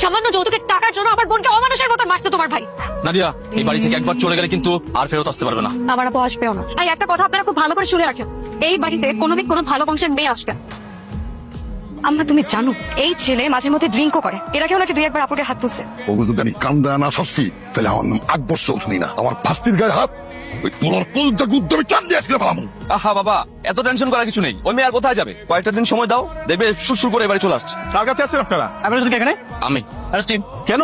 সামান্য যৌতুকের টাকার জন্য আমার বোনকে অমানুষের মতো মারছে তোমার ভাই। নাদিয়া, এই বাড়ি থেকে একবার চলে গেলে কিন্তু আর ফেরত আসতে পারবে না। আমার আপু আসবেও না। এই একটা কথা আপনারা খুব ভালো করে শুনে রাখেন, এই বাড়িতে কোনোদিন কোনো ভালো বংশের মেয়ে আসবে। আম্মা তুমি জানো এই ছেলে মাঝে মধ্যে ড্রিঙ্কও করে, এর আগেও নাকি 2-1 বার আপুকে হাত তুলছে। ওগো যদি আমি কাম দেয়া না সরছি তাহলে আমার নাম আকবর চৌধুরী না, আমার ফাস্তির গায়ে হাত ওই তোলার কলটা গুদ্ধ আমি টান দিয়ে আসলে ভাবো। আহা বাবা, এত টেনশন করার কিছু নেই। ওই মেয়ে আর কোথায় যাবে? কয়েকটা দিন সময় দাও, দেখবে সুরসুর করে এবারে চলে আসছে। কার কাছে আছেন আপনারা? আপনারা যদি এখানে আমি কেন?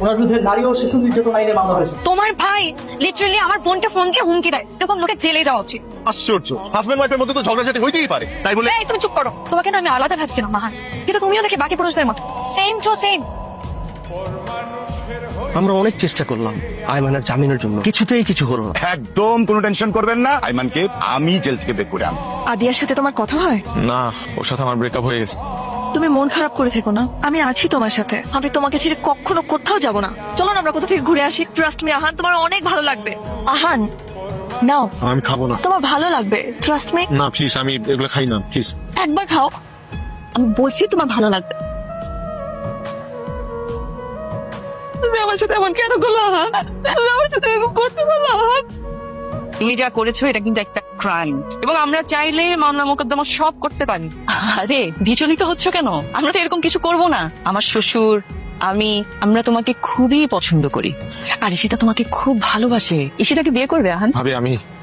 ওনার বিরুদ্ধে নারী ও শিশু নির্যাতন আইনে মামলা হয়েছে। তোমার ভাই লিটারালি আমার বোনকে ফোন দিয়ে হুমকি দেয়, এরকম লোকের জেলে যাওয়া উচিত। আশ্চর্য, হাজবেন্ড ওয়াইফের মধ্যে তো ঝগড়াঝাটি হইতেই পারে, তাই বলে এই তুমি চুপ করো, তোমাকে না আমি আলাদা ভাবছিলাম মাহান, কিন্তু তুমিও নাকি বাকি পুরুষদের মতো সেম টু সেম। আমরা অনেক চেষ্টা করলাম আইমানের জামিনের জন্য, কিছুতেই কিছু হলো না। একদম কোনো টেনশন করবেন না, আইমানকে আমি জেল থেকে বের করে আনবো। আদিয়ার সাথে তোমার কথা হয়? না, ওর সাথে আমার ব্রেকআপ হয়ে গেছে। তুমি মন খারাপ করে থেকো না, আমি আছি তোমার সাথে। আমি তোমাকে ছেড়ে কখনো কোথাও যাব না। চলো না আমরা কোথা থেকে ঘুরে আসি। ট্রাস্ট মি আহান, তোমার অনেক ভালো লাগবে। আহান নাও, আমি খাবো না। তোমার ভালো লাগবে, ট্রাস্ট মি। না প্লিজ, আমি এগুলো খাই না প্লিজ। একবার খাও, আমি বলছি তোমার ভালো লাগবে। তুমি আমার সাথে এমন কেন করলো আহান? তুমি আমার সাথে এরকম করতে পারলো আহান? তুমি যা করেছো এটা কিন্তু একটা ক্রাইম, এবং আমরা চাইলে মামলা মোকদ্দমা সব করতে পারি। আরে বিচলিত হচ্ছ কেন? আমরা তো এরকম কিছু করব না। আমার শ্বশুর, আমরা তোমাকে খুবই পছন্দ করি, আর ঈশিতা তোমাকে খুব ভালোবাসে। ঈশিতাকে বিয়ে করবে আহান? ভাবি,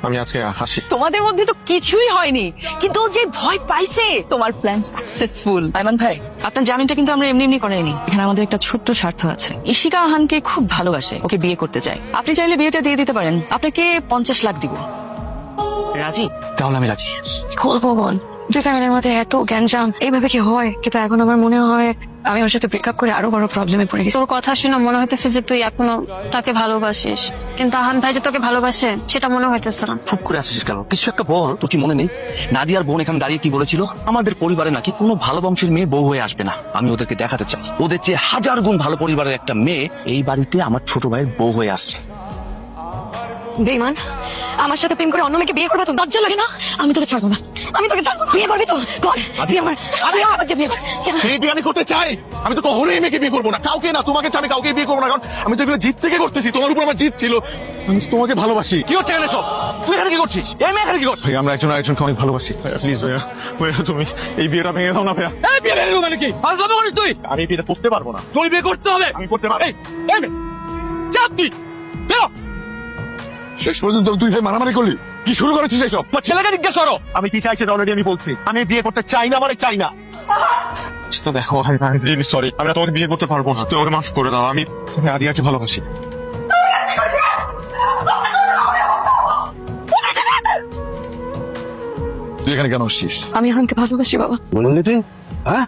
আমি আজকে হাসি। তোমাদের মধ্যে তো কিছুই হয়নি, কিন্তু ও যে ভয় পাইছে। তোমার প্ল্যান সাকসেসফুল। আইমান ভাই, আপনার জামিনটা কিন্তু আমরা এমনি এমনি করাইনি। এখানে আমাদের একটা ছোট্ট স্বার্থ আছে। ঈশিকা আহানকে খুব ভালোবাসে, ওকে বিয়ে করতে চায়। আপনি চাইলে বিয়েটা দিয়ে দিতে পারেন, আপনাকে 50 লাখ দিব। রাজি? তাহলে আমি রাজি। বলবো বল, দুই ফ্যামিলির মধ্যে এত গ্যাঞ্জাম, এইভাবে কি হয়? কিন্তু এখন আমার মনে হয় আমি ওর সাথে ব্রেকআপ করে আরো বড় প্রবলেমে পড়ে গেছি। তোর কথা শুনে মনে হইতেছে যে তুই এখনো তাকে ভালোবাসিস, কিন্তু আহান ভাই যে তোকে ভালোবাসে সেটা মনে হইতেছে না। চুপ করে আসিস কেন? কিছু একটা বল। তোর কি মনে নেই নাদিয়ার বোন এখানে দাঁড়িয়ে কি বলেছিল? আমাদের পরিবারে নাকি কোনো ভালো বংশের মেয়ে বউ হয়ে আসবে না। আমি ওদেরকে দেখাতে চাই ওদের চেয়ে 1000 গুণ ভালো পরিবারের একটা মেয়ে এই বাড়িতে আমার ছোট ভাইয়ের বউ হয়ে আসছে। বেঈমান, আমার সাথে প্রেম করে অন্য মেয়েকে বিয়ে করবে তো লজ্জা লাগে না? আমি তোকে ছাড়বো না, আমি তোকে ছাড়বো না। বিয়ে করবি তো কর, তুই আমি আমাকে বিয়ে কর। এই বিয়ে আমি করতে চাই। আমি তো কখনোই এই মেয়েকে বিয়ে করবো না, কাউকে না। তোমাকে ছাড়া আমি কাউকে বিয়ে করবো না, কারণ আমি তো এগুলো জিত থেকে করতেছি। তোমার উপর আমার জিত ছিল, আমি তোমাকে ভালোবাসি। কি হচ্ছে এখানে সব? তুই এখানে কি করছিস? এই মেয়ে এখানে কি করছিস? ভাই, আমরা একজন আরেকজনকে অনেক ভালোবাসি। প্লিজ ভাইয়া, ভাইয়া তুমি এই বিয়েটা ভেঙে দাও না ভাইয়া। এই বিয়ে ভেঙে দেবো মানে কি? ফাজলামি করিস তুই? আমি বিয়েটা করতে পারবো না। তুই বিয়ে করতে হবে। আমি করতে পারবো। এই মেয়ে, চাপ তুই বেরো। শেষ পর্যন্ত তুই ভাই মারামারি করলি, কি শুরু করেছিস এসব? তোমার ছেলেকে জিজ্ঞেস করো। আমি কি চাই সেটা অলরেডি আমি বলছি। আমি বিয়ে করতে চাই না, মানে চাই না। তো দেখো, আমি রিয়েলি সরি। আমি তোমাকে বিয়ে করতে পারবো না, তুমি আমাকে মাফ করে দাও। আমি তুমি আদিয়াকে ভালোবাসি। তুই এখানে কেন আসছিস? আমি আহানকে ভালোবাসি বাবা। বললি তুই? হ্যাঁ,